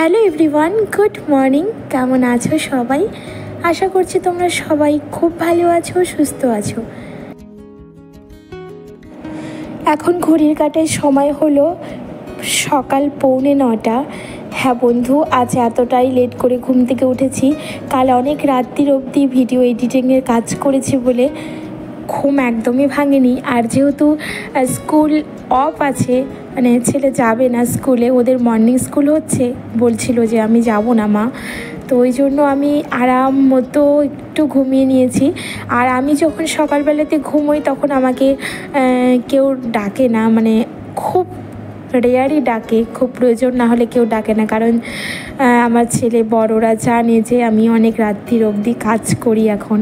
Hello everyone, good morning. কেমন আছো সবাই? আশা করছি তোমরা সবাই খুব ভালো আছো, সুস্থ আছো। এখন ঘড়ির কাঁটায় সময় হলো সকাল 8:45। হ্যাঁ বন্ধু, আজ এতটাই লেট করে ঘুম থেকে উঠেছি। কাল অনেক রাত্রির অবধি ভিডিও এডিটিংয়ের কাজ করেছি বলে ঘুম একদমই ভাঙেনি। আর যেহেতু স্কুল অফ আছে, মানে ছেলে যাবে না স্কুলে, ওদের মর্নিং স্কুল হচ্ছে, বলছিল যে আমি যাব না মা, তো ওই জন্য আমি আরাম মতো একটু ঘুমিয়ে নিয়েছি। আর আমি যখন সকালবেলাতে ঘুমোই তখন আমাকে কেউ ডাকে না, মানে খুব রেয়ারই ডাকে, খুব প্রয়োজন না হলে কেউ ডাকে না। কারণ আমার ছেলে বড়রা জানে যে আমি অনেক রাত্রির অবধি কাজ করি এখন,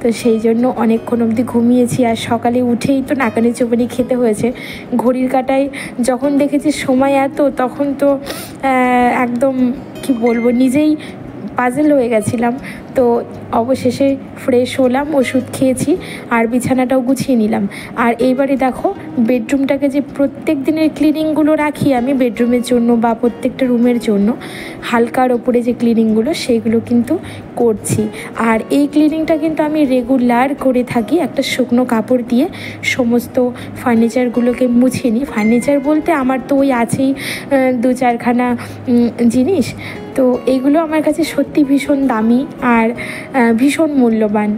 তো সেই জন্য অনেকক্ষণ অবধি ঘুমিয়েছি। আর সকালে উঠেই তো নাকানি চুবানি খেতে হয়েছে। ঘড়ির কাঁটায় যখন দেখেছি সময় এত, তখন তো একদম কি বলবো, নিজেই পাজল হয়ে গেছিলাম। তো অবশেষে ফ্রেশ হলাম, ওষুধ খেয়েছি আর বিছানাটাও গুছিয়ে নিলাম। আর এইবারে দেখো, বেডরুমটাকে যে প্রত্যেক দিনের ক্লিনিংগুলো রাখি আমি বেডরুমের জন্য বা প্রত্যেকটা রুমের জন্য, হালকার ওপরে যে ক্লিনিংগুলো সেইগুলো কিন্তু করছি। আর এই ক্লিনিংটা কিন্তু আমি রেগুলার করে থাকি। একটা শুকনো কাপড় দিয়ে সমস্ত ফার্নিচারগুলোকে মুছিয়ে নিই। ফার্নিচার বলতে আমার তো ওই আছেই 2-4খানা জিনিস, তো এইগুলো আমার কাছে সত্যি ভীষণ দামি আর ভীষণ মূল্যবান।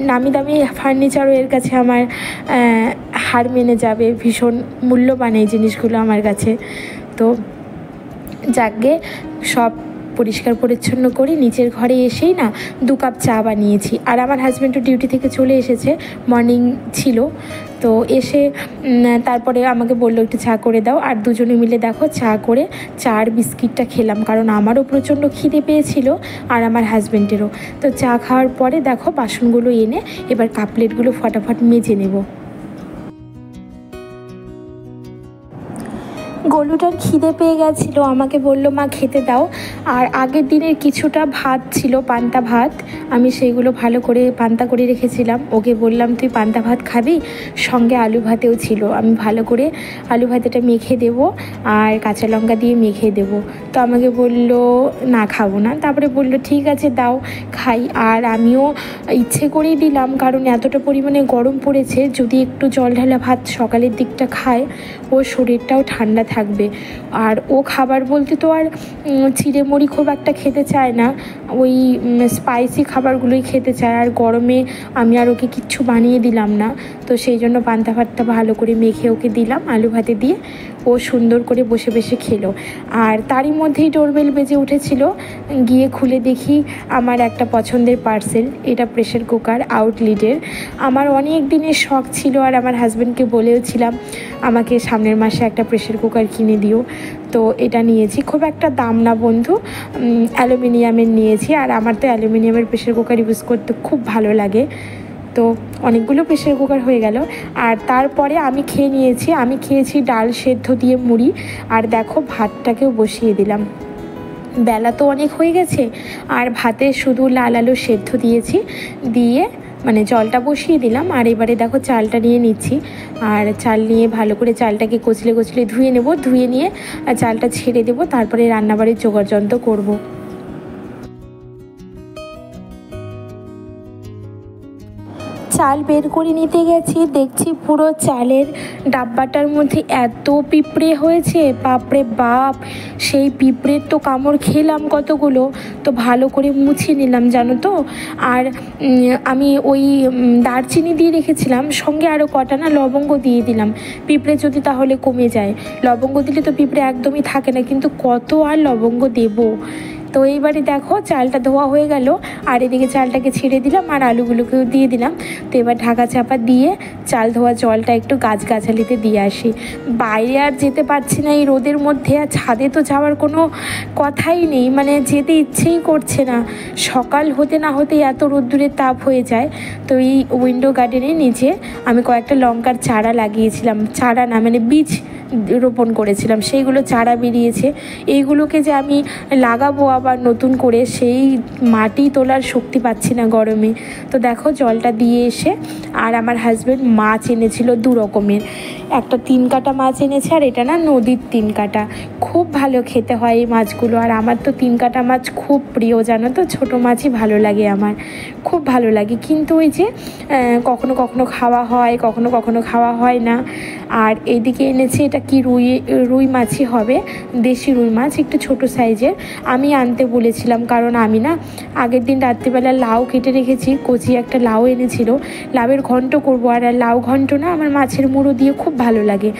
নামি দামি ফার্নিচারও এর কাছে আমার হার মেনে যাবে। ভীষণ মূল্যবান এই জিনিসগুলো আমার কাছে। তো যাকগে, সব পরিষ্কার পরিচ্ছন্ন করে নিচের ঘরে এসেই না 2 কাপ চা বানিয়েছি। আর আমার হাজব্যান্ডও ডিউটি থেকে চলে এসেছে, মর্নিং ছিল, তো এসে তারপরে আমাকে বললো একটু চা করে দাও। আর দুজনে মিলে দেখো চা করে চা আর বিস্কিটটা খেলাম, কারণ আমারও প্রচণ্ড খিদে পেয়েছিল আর আমার হাজব্যান্ডেরও। তো চা খাওয়ার পরে দেখো বাসনগুলো এনে এবার কাপ প্লেটগুলো ফটাফট মেজে নেব। গলুটার খিদে পেয়ে গেছিলো, আমাকে বললো মা খেতে দাও। আর আগের দিনের কিছুটা ভাত ছিল, পান্তা ভাত, আমি সেইগুলো ভালো করে পান্তা করে রেখেছিলাম। ওকে বললাম তুই পান্তা ভাত খাবি, সঙ্গে আলু ভাতেও ছিল, আমি ভালো করে আলু ভাতেটা মেখে দেবো আর কাঁচা লঙ্কা দিয়ে মেখে দেবো। তো আমাকে বললো না খাবো না, তারপরে বললো ঠিক আছে দাও খাই। আর আমিও ইচ্ছে করেই দিলাম, কারণ এতটা পরিমাণে গরম পড়েছে, যদি একটু জল ঢালা ভাত সকালের দিকটা খায় ওর শরীরটাও ঠান্ডা থাকবে। আর ও খাবার বলতে তো আর চিড়ে মুড়ি খুব একটা খেতে চায় না, ওই স্পাইসি খাবারগুলোই খেতে চায়। আর গরমে আমি আর ওকে কিচ্ছু বানিয়ে দিলাম না, তো সেই জন্য পান্তা ভাতটা ভালো করে মেখে ওকে দিলাম আলু ভাতে দিয়ে। ও সুন্দর করে বসে বসে খেলো। আর তারই মধ্যেই ডোরবেল বেজে উঠেছিল, গিয়ে খুলে দেখি আমার একটা পছন্দের পার্সেল। এটা প্রেশার কুকার আউটলেটের। আমার অনেক দিনের শখ ছিল, আর আমার হাজব্যান্ডকে বলেওছিলাম আমাকে সামনের মাসে একটা প্রেশার কুকার কিনে দিও। তো এটা নিয়েছি, খুব একটা দাম না বন্ধু, অ্যালুমিনিয়ামের নিয়েছি। আর আমার তো অ্যালুমিনিয়ামের প্রেশার কুকার ইউজ করতে খুব ভালো লাগে। তো অনেকগুলো প্রেশার কুকার হয়ে গেল। আর তারপরে আমি খেয়েছি ডাল সেদ্ধ দিয়ে মুড়ি। আর দেখো ভাতটাকেও বসিয়ে দিলাম, বেলা তো অনেক হয়ে গেছে। আর ভাতে শুধু লাল আলু সেদ্ধ দিয়েছি, দিয়ে মানে জলটা বসিয়ে দিলাম। আর এবারে দেখো চালটা নিয়ে নিচ্ছি। আর চাল নিয়ে ভালো করে চালটাকে কচলে কচলে ধুয়ে নেব, ধুয়ে নিয়ে চালটা ছেড়ে দেবো, তারপরে রান্নাবাড়ির জোগাড় যন্ত্র করবো। চাল বের করে নিতে গেছি, দেখছি পুরো চালের ডাব্বাটার মধ্যে এত পিঁপড়ে হয়েছে, বাপরে বাপ। সেই পিঁপড়ের তো কামড় খেলাম কতগুলো, তো ভালো করে মুছে নিলাম জানো তো। আর আমি ওই দারচিনি দিয়ে রেখেছিলাম, সঙ্গে আরও কটা না লবঙ্গ দিয়ে দিলাম, পিঁপড়ে যদি তাহলে কমে যায়। লবঙ্গ দিলে তো পিঁপড়ে একদমই থাকে না, কিন্তু কত আর লবঙ্গ দেবো। তো এইবারে দেখো চালটা ধোয়া হয়ে গেল, আর এদিকে চালটাকে ছেড়ে দিলাম আর আলুগুলোকেও দিয়ে দিলাম। তো এবার ঢাকা চাপা দিয়ে চাল ধোয়া জলটা একটু গাছগাছালিতে দিয়ে আসি। বাইরে আর যেতে পারছি না এই রোদের মধ্যে, আর ছাদে তো যাওয়ার কোনো কথাই নেই, মানে যেতে ইচ্ছেই করছে না। সকাল হতে না হতেই এত রোদ্দুরের তাপ হয়ে যায়। তো এই উইন্ডো গার্ডেনের নিচে আমি কয়েকটা লঙ্কার চারা লাগিয়েছিলাম, চারা না মানে বীজ রোপণ করেছিলাম, সেইগুলো চারা বেরিয়েছে। এইগুলোকে যে আমি লাগাবো আবার আবার নতুন করে সেই মাটি তোলার শক্তি পাচ্ছি না গরমে। তো দেখো জলটা দিয়ে এসে, আর আমার হাজব্যান্ড মাছ এনেছিল 2 রকমের, একটা 3 কাটা মাছ এনেছে আর এটা না নদীর 3 কাটা। খুব ভালো খেতে হয় এই মাছগুলো, আর আমার তো 3 কাটা মাছ খুব প্রিয় জানো তো, ছোটো মাছই ভালো লাগে আমার, খুব ভালো লাগে। কিন্তু ওই যে কখনো কখনো খাওয়া হয়, কখনো কখনো খাওয়া হয় না। আর এইদিকে এনেছি এটা কি রুই মাছই হবে, দেশি রুই মাছ, একটু ছোট সাইজের। আমি আনতে বলেছিলাম কারণ আমি না আগের দিন রাত্রিবেলা লাউ কেটে রেখেছি, কচি একটা লাউ এনেছিল, লাউয়ের ঘন্ট করবো। আর লাউ ঘন্ট না আমার মাছের মুড়ো দিয়ে খুব ভালো লাগে,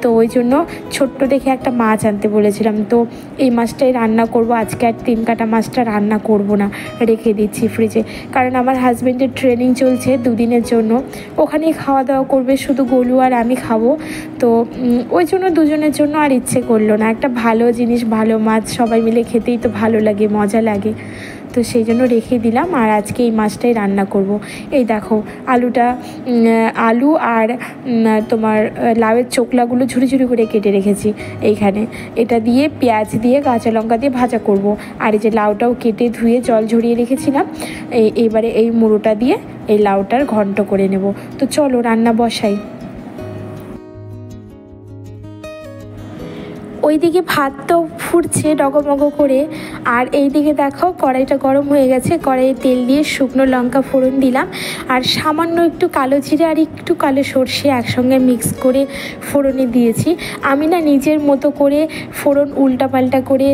তো ওই জন্য ছোট্ট দেখে একটা মাছ আনতে বলেছিলাম। তো এই মাছটাই রান্না করব আজকে, আর 3 কাটা মাছটা রান্না করব না, রেখে দিচ্ছি ফ্রিজে। কারণ আমার হাজব্যান্ডের ট্রেনিং চলছে 2 দিনের জন্য, ওখানেই খাওয়া দাওয়া করবে, শুধু গোলু আর আমি খাবো। তো ওই জন্য দুজনের জন্য আর ইচ্ছে করলো না। একটা ভালো জিনিস, ভালো মাছ সবাই মিলে খেতেই তো ভালো লাগে, মজা লাগে, তো সেই জন্য রেখে দিলাম। আর আজকে এই মাছটাই রান্না করব। এই দেখো আলু আর তোমার লাউয়ের চোকলাগুলো ঝুড়ি ঝুড়ি করে কেটে রেখেছি এইখানে, এটা দিয়ে পেঁয়াজ দিয়ে কাঁচা লঙ্কা দিয়ে ভাজা করব। আর এই যে লাউটাও কেটে ধুয়ে জল ঝরিয়ে রেখেছিলাম, এবারে এই মুড়োটা দিয়ে এই লাউটার ঘন্ট করে নেব। তো চলো রান্না বসাই। ওইদিকে ভাত তো ফুটছে ডগমগ করে, আর এইদিকে দেখো কড়াইটা গরম হয়ে গেছে, কড়াইয়ে তেল দিয়ে শুকনো লঙ্কা ফোড়ন দিলাম, আর সামান্য একটু কালো জিরে আর একটু কালো সর্ষে একসঙ্গে মিক্স করে ফোড়নে দিয়েছি। আমি না নিজের মতো করে ফোড়ন উল্টাপাল্টা করে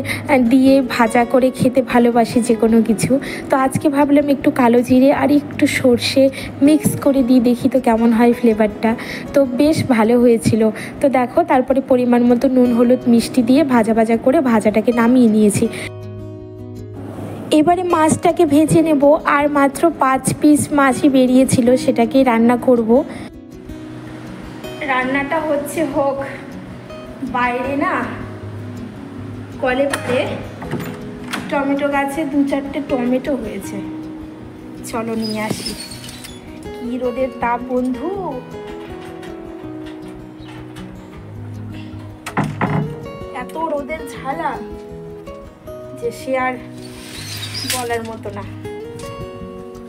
দিয়ে ভাজা করে খেতে ভালোবাসি যে কোনো কিছু। তো আজকে ভাবলাম একটু কালো জিরে আর একটু সর্ষে মিক্স করে দিয়ে দেখি তো কেমন হয় ফ্লেভারটা, তো বেশ ভালো হয়েছিল। তো দেখো তারপরে পরিমাণ মতো নুন হলুদ মিষ্টি দিয়ে ভাজা ভাজা করে ভাজাটাকে নামিয়ে নিয়েছি। এবারে মাছটাকে ভেজে নেব, আর মাত্র 5 পিস মাছই বেরিয়েছিল, সেটাকেই রান্না করব। রান্নাটা হোক বাইরে না কলে পরে টমেটো গাছে 2-4টে টমেটো হয়েছে, চলো নিয়ে আসি। কি রোদের তাপ বন্ধু, এত রোদের ঝালা যে সে আর বলার মতো না,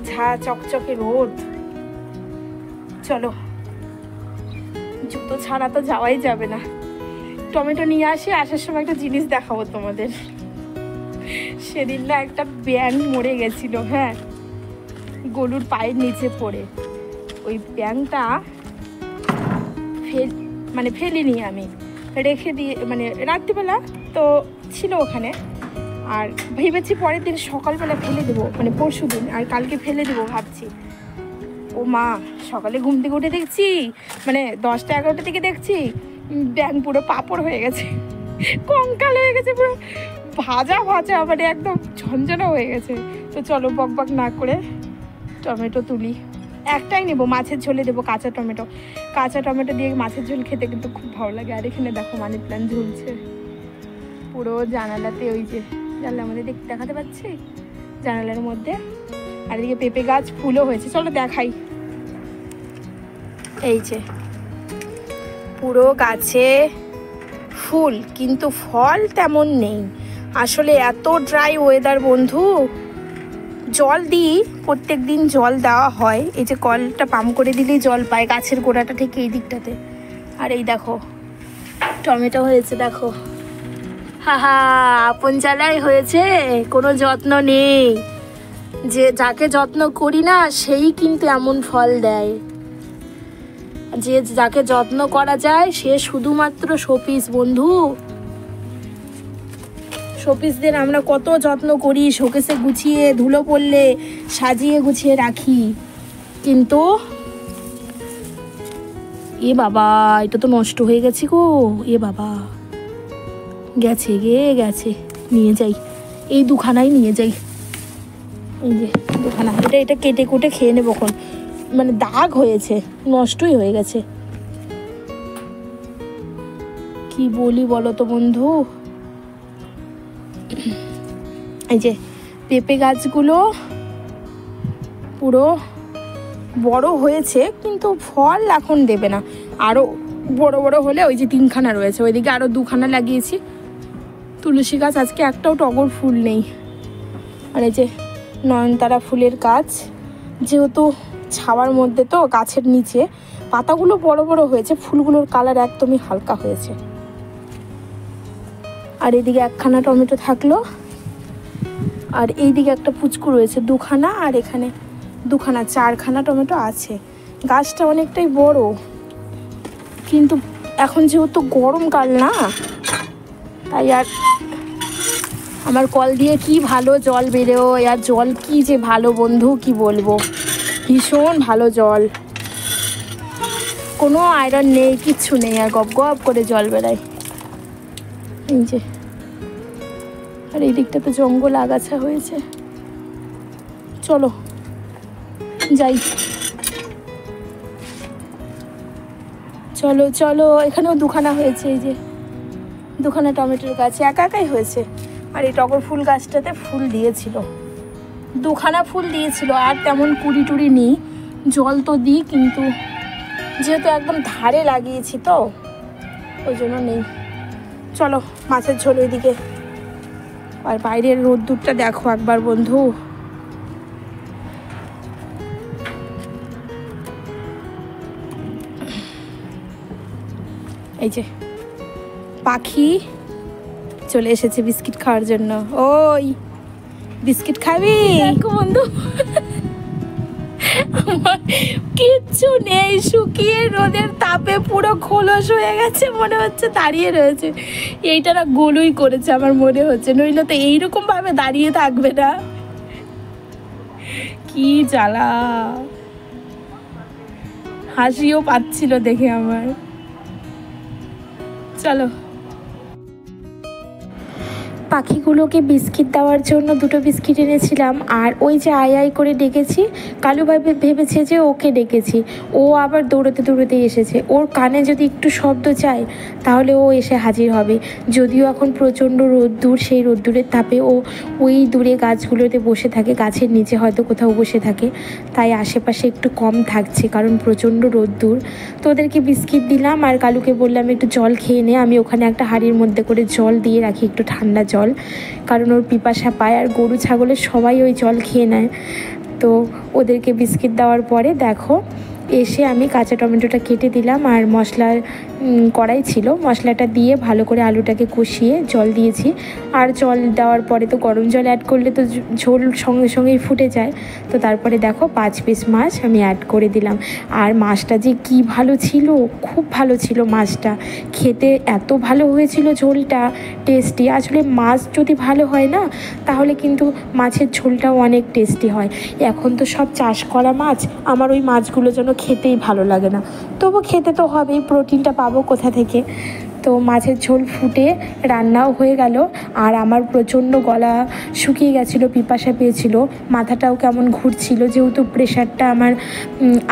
ঝা চকচকে রোদ। চলো, জুতো ছাড়া তো যাওয়াই যাবে না। টমেটো নিয়ে আসি, আসার সময় একটা জিনিস দেখাবো তোমাদের। সেদিন না একটা ব্যাঙ মরে গেছিল, হ্যাঁ, গরুর পায়ের নিচে পড়ে। ওই ব্যাঙটা ফেলিনি আমি, রেখে দিয়ে রাত্রিবেলা তো ছিল ওখানে, আর ভেবেছি পরের দিন সকালবেলা ফেলে দেবো, পরশু দিন, আর কালকে ফেলে দেবো ভাবছি। ও মা, সকালে ঘুম থেকে উঠে দেখছি 10টা-11টা থেকে দেখছি ব্যাঙ পুরো পাঁপড় হয়ে গেছে, কঙ্কাল হয়ে গেছে, পুরো ভাজা একদম ঝনঝনা হয়ে গেছে। তো চলো বকবক না করে টমেটো তুলি, একটাই নেব, মাছের ঝোলে দেবো কাঁচা টমেটো দিয়ে মাছের ঝোল খেতে কিন্তু খুব ভালো লাগে। আর এখানে দেখো মানি প্ল্যান্ট ঝুলছে পুরো জানালাতে, ওই যে জানলার মধ্যে দেখাতে পাচ্ছি, জানালার মধ্যে। আর এদিকে পেঁপে গাছ ফুলও হয়েছে, চলো দেখাই। এই যে পুরো গাছে ফুল, কিন্তু ফল তেমন নেই। আসলে এত ড্রাই ওয়েদার বন্ধু, জল দিই, প্রত্যেক দিন জল দেওয়া হয়, এই যে কলটা পাম্প করে দিলেই জল পায় গাছের গোড়াটা থেকে এই দিকটাতে। আর এই দেখো টমেটো হয়েছে, দেখো, হা আপন জ্বালাই হয়েছে, কোনো যত্ন নেই। যে যাকে যত্ন করি না সেই কিন্তু এমন ফল দেয়, যে যাকে যত্ন করা যায় সে শুধুমাত্র শোপিস বন্ধু। শোপিসদের আমরা কত যত্ন করি, শোকেসে গুছিয়ে ধুলো পড়লে সাজিয়ে গুছিয়ে রাখি, কিন্তু এ বাবা, এটা তো নষ্ট হয়ে গেছে গো, এ বাবা, গেছে, নিয়ে যাই, এই 2খানাই নিয়ে যাই, এই যে 2খানা, এটা কেটে কুটে খেয়ে নেবো। এখন দাগ হয়েছে, নষ্টই হয়ে গেছে, কি বলি বলো তো বন্ধু। এই যে পেঁপে গাছগুলো পুরো বড় হয়েছে, কিন্তু ফল এখন দেবে না, আরো বড় বড় হলে। ওই যে 3খানা রয়েছে, ওইদিকে আরো 2খানা লাগিয়েছি। তুলসী গাছ আজকে একটাও টগর ফুল নেই, আর এই যে নয়নতারা ফুলের গাছ, যেহেতু ছাওয়ার মধ্যে তো গাছের নিচে পাতাগুলো বড় বড় হয়েছে, ফুলগুলোর কালার একদমই হালকা হয়েছে। আর এদিকে একখানা টমেটো থাকলো, আর এইদিকে একটা পুচকু রয়েছে দুখানা, আর এখানে দুখানা, 4খানা টমেটো আছে। গাছটা অনেকটাই বড়, কিন্তু এখন যেহেতু গরমকাল না, তাই আর আমার কল দিয়ে কি ভালো জল বেরোয়, আর জল কি যে ভালো বন্ধু, কি বলবো, ভীষণ ভালো জল, কোনো আয়রন নেই, কিচ্ছু নেই, আর গপ গপ করে জল বেরোয়। এই যে, আর এই দিকটা তো জঙ্গল আগাছা হয়েছে। চলো যাই, চলো চলো। এখানেও দুখানা হয়েছে, এই যে দুখানা টমেটোর গাছ একা একাই হয়েছে। আর এই টগর ফুল গাছটাতে ফুল দিয়েছিল, দুখানা ফুল দিয়েছিল, আর তেমন কুড়ি টুড়ি নেই। জল তো দিই, কিন্তু যেহেতু একদম ধারে লাগিয়েছি তো ওই জন্য নেই। চলো মাছের ঝোল ওইদিকে। আর বাইরের রোদ্দুরটা দেখো একবার বন্ধু, এই যে পাখি চলে এসেছে বিস্কিট খাওয়ার জন্য। ওই বিস্কিট খাবি? দেখো বন্ধু, আমার কিচ্ছু নেই, শুকিয়ে রোদের তাপে পুরো খোলস হয়ে গেছে, মনে হচ্ছে দাঁড়িয়ে রয়েছে। এইটা না গোলুই করেছে আমার মনে হচ্ছে, নইলে তো এইরকম ভাবে দাঁড়িয়ে থাকবে না। কি জ্বালা, হাসিও পাচ্ছিল দেখে আমার। চলো, পাখিগুলোকে বিস্কিট দেওয়ার জন্য দুটো বিস্কিট এনেছিলাম, আর ওই যে আই আই করে ডেকেছি, কালু ভেবেছে যে ওকে ডেকেছি, ও আবার দৌড়তে দৌড়তে এসেছে। ওর কানে যদি একটু শব্দ চাই তাহলে ও এসে হাজির হবে। যদিও এখন প্রচণ্ড রোদ্দুর, সেই রোদ্দুরের তাপে ও ওই দূরে গাছগুলোতে বসে থাকে, গাছের নিচে হয়তো কোথাও বসে থাকে, তাই আশেপাশে একটু কম থাকছে, কারণ প্রচণ্ড রোদ্দুর। তো ওদেরকে বিস্কিট দিলাম, আর কালুকে বললাম একটু জল খেয়ে নে। আমি ওখানে একটা হাঁড়ির মধ্যে করে জল দিয়ে রাখি, একটু ঠান্ডা জল, কারণ ওর পিপাসা পায়, আর গরু ছাগলের সবাই ওই জল খেয়ে নেয়। তো ওদেরকে বিস্কিট দেওয়ার পরে দেখো এসে আমি কাঁচা টমেটোটা কেটে দিলাম, আর মশলার কড়াই ছিল, মশলাটা দিয়ে ভালো করে আলুটাকে কষিয়ে জল দিয়েছি। আর জল দেওয়ার পরে তো গরম জল অ্যাড করলে তো ঝোল সঙ্গে সঙ্গেই ফুটে যায়। তো তারপরে দেখো 5 পিস মাছ আমি অ্যাড করে দিলাম। আর মাছটা যে কি ভালো ছিল, খুব ভালো ছিল মাছটা, খেতে এত ভালো হয়েছিল, ঝোলটা টেস্টি। আসলে মাছ যদি ভালো হয় না, তাহলে কিন্তু মাছের ঝোলটাও অনেক টেস্টি হয়। এখন তো সব চাষ করা মাছ, আমার ওই মাছগুলো যেন খেতেই ভালো লাগে না, তবু খেতে তো হবেই, প্রোটিনটা পাবো কোথা থেকে। তো মাছের ঝোল ফুটে রান্নাও হয়ে গেল, আর আমার প্রচণ্ড গলা শুকিয়ে গেছিলো, পিপাসা পেয়েছিল, মাথাটাও কেমন ঘুরছিল, যেহেতু প্রেশারটা আমার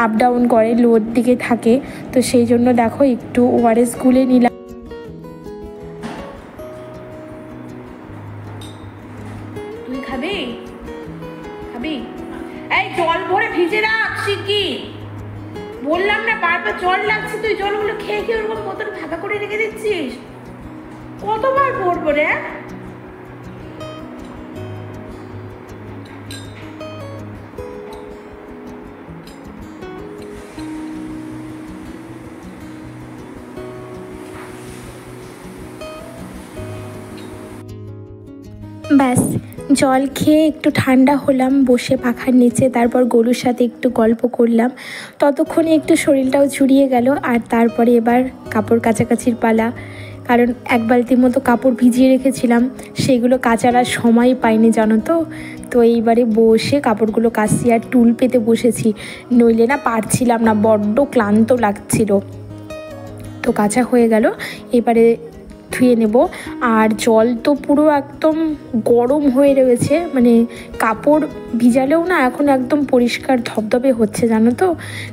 আপ ডাউন করে, লোর দিকে থাকে, তো সেই জন্য দেখো একটু ওআরএস গুলে নিলাম। তুই খাবি? খাবি? এই জল ভরে ভিজে রাখ শিগগির, বললাম না বারবার জল লাগছে, তুই জলগুলো খেয়ে খেয়ে ওরকম বোতল ফাঁকা করে রেখে দিচ্ছিস, কতবার ভরবো রে? ব্যাস জল খেয়ে একটু ঠান্ডা হলাম, বসে পাখার নিচে, তারপর গরুর সাথে একটু গল্প করলাম, ততক্ষণে একটু শরীরটাও জুড়িয়ে গেল। আর তারপরে এবার কাপড় কাচাকাচির পালা, কারণ 1 বালতির মতো কাপড় ভিজিয়ে রেখেছিলাম, সেগুলো কাচার আর সময় পাইনি জানো তো। তো এইবারে বসে কাপড়গুলো কাচছি, আর টুল পেতে বসেছি, নইলে না পারছিলাম না, বড্ড ক্লান্ত লাগছিল। তো কাচা হয়ে গেল, এবারে ধুয়ে নেব। আর জল তো পুরো একদম গরম হয়ে রয়েছে, মানে কাপড় ভিজালেও না এখন একদম পরিষ্কার ধবধবে হচ্ছে জানো তো,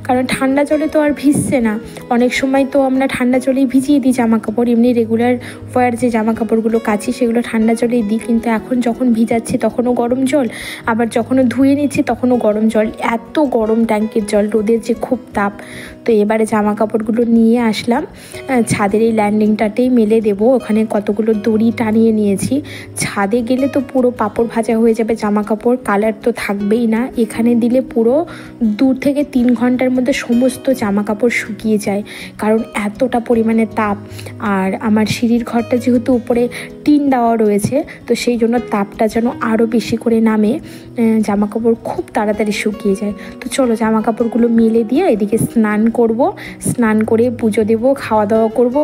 কারণ ঠান্ডা জলে তো আর ভিজছে না। অনেক সময় তো আমরা ঠান্ডা জলেই ভিজিয়ে দিই জামা কাপড়, এমনি রেগুলার ওয়ার যে জামা কাপড়গুলো কাচি সেগুলো ঠান্ডা জলেই দিই, কিন্তু এখন যখন ভিজাচ্ছি তখনও গরম জল, আবার যখনও ধুয়ে নিচ্ছি তখনও গরম জল, এত গরম ট্যাঙ্কের জল, রোদের যে খুব তাপ। তো এবারে জামা কাপড়গুলো নিয়ে আসলাম ছাদের এই ল্যান্ডিংটাতেই মেলে দেবো। ওখানে কতগুলো দড়ি টানিয়ে নিয়েছি। ছাদে গেলে তো পুরো পাঁপড় ভাজা হয়ে যাবে জামা কাপড়, কালার তো থাকবেই না। এখানে দিলে পুরো 2 থেকে 3 ঘন্টার মধ্যে সমস্ত জামা কাপড় শুকিয়ে যায়, কারণ এতটা পরিমাণে তাপ। আর আমার সিঁড়ির ঘরটা যেহেতু উপরে টিন দেওয়া রয়েছে, তো সেই জন্য তাপটা যেন আরও বেশি করে নামে, জামা কাপড় খুব তাড়াতাড়ি শুকিয়ে যায়। তো চলো জামা কাপড়গুলো মেলে দিয়ে এদিকে স্নান করব, স্নান করে পুজো দেবো, খাওয়া দাওয়া করব।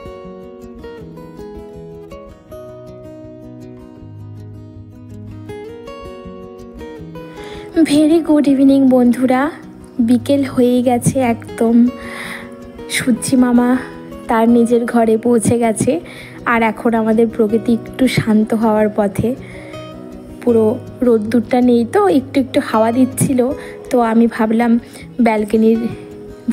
ভেরি গুড ইভিনিং বন্ধুরা। বিকেল হয়ে গেছে একদম। সূর্যি মামা তার নিজের ঘরে পৌঁছে গেছে, আর এখন আমাদের প্রকৃতি একটু শান্ত হওয়ার পথে। পুরো রোদ্দুরটা নেই, তো একটু একটু হাওয়া দিচ্ছিল। তো আমি ভাবলাম ব্যালকনির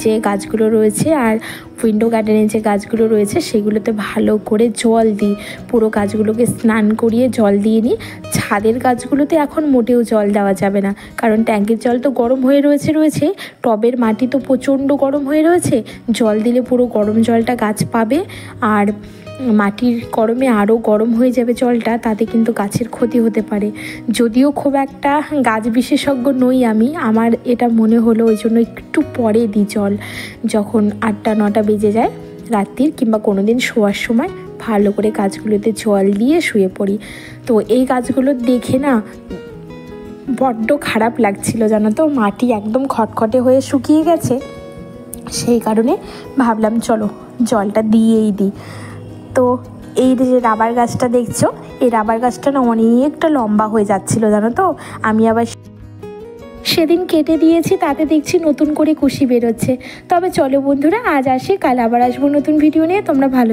যে গাছগুলো রয়েছে আর উইন্ডো গার্ডেনের যে গাছগুলো রয়েছে সেগুলোতে ভালো করে জল দিই, পুরো গাছগুলোকে স্নান করিয়ে জল দিয়ে নিই। ছাদের গাছগুলোতে এখন মোটেও জল দেওয়া যাবে না, কারণ ট্যাঙ্কের জল তো গরম হয়ে রয়েছে, টবের মাটি তো প্রচণ্ড গরম হয়ে রয়েছে। জল দিলে পুরো গরম জলটা গাছ পাবে, আর মাটির গরমে আরও গরম হয়ে যাবে জলটা, তাতে কিন্তু গাছের ক্ষতি হতে পারে। যদিও খুব একটা গাছ বিশেষজ্ঞ নই আমি, আমার এটা মনে হলো, ওই জন্য একটু পরে দিই জল, যখন 8টা-9টা বেজে যায় রাত্রির, কিংবা কোনো দিন শোয়ার সময় ভালো করে গাছগুলোতে জল দিয়ে শুয়ে পড়ি। তো এই গাছগুলো দেখে না বড্ড খারাপ লাগছিল, জানো তো, মাটি একদম খটখটে হয়ে শুকিয়ে গেছে। সেই কারণে ভাবলাম চলো জলটা দিয়েই দিই। তো এই যে রাবার গাছটা দেখছো, এই রাবার গাছটা না অনেকটা লম্বা হয়ে যাচ্ছিল, জানো তো। আমি আবার সেদিন কেটে দিয়েছি, তাতে দেখছি নতুন করে কুশি বেরোচ্ছে। তবে চলো বন্ধুরা, আজ আসি, কাল আবার আসবো নতুন ভিডিও নিয়ে। তোমরা ভালো